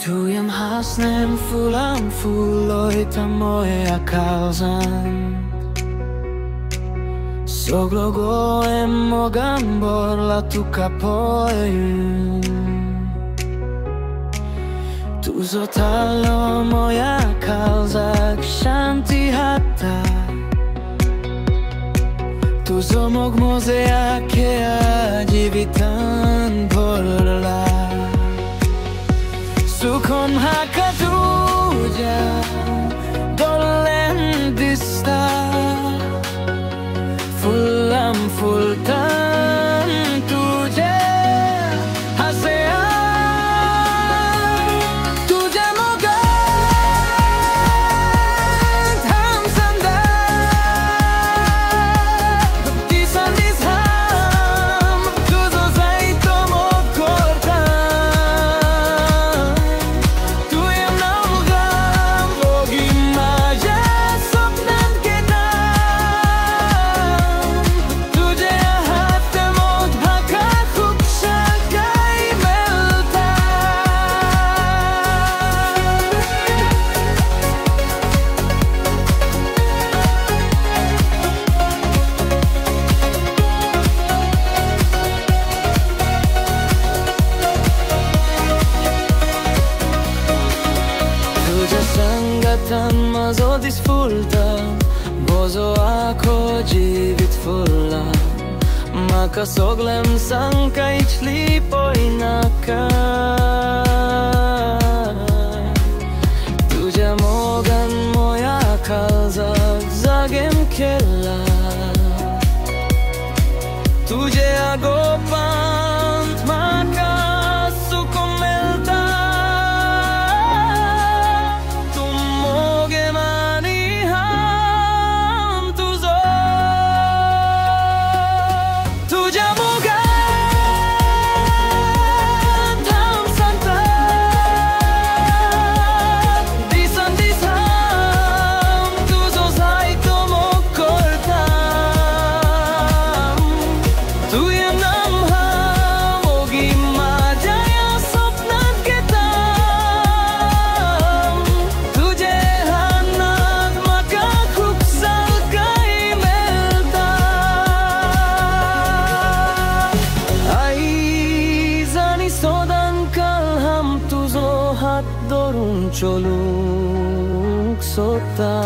Tujem hasnem fulam fullojta moja kalzan. Soglogoem mogam borla tu kapoim. Tu zotalo moja kalzak shanti hatta. Tu zomog mozea kea jivitan porla. Sukon hakatuja dollen dista. Fullam fultan tuje hasea. Tuje mogat ham sanda. Disan disham tuzo zaito mokortan. Tujem namgam logim maja sopnan ketan. Tuje hatte mot bhaka khub shagai melta. Tuje sangatan mazo disfulta. Bozo ako jivitfulla. Maka soglem sanka ichli poinaka. Tuje mogan moja kalzak zagem kella. Tuje agopant maka sukomelta. Tum moge maniham tuzo. Tuje mogat ham santa. Disan disham tuzo zaito mokortam. Tujem namham ogim majaya sopnan ketam. Tuje hanad maka khub salkai melta. Ai zani sodan kalham tuzo hat dorun choluk sota.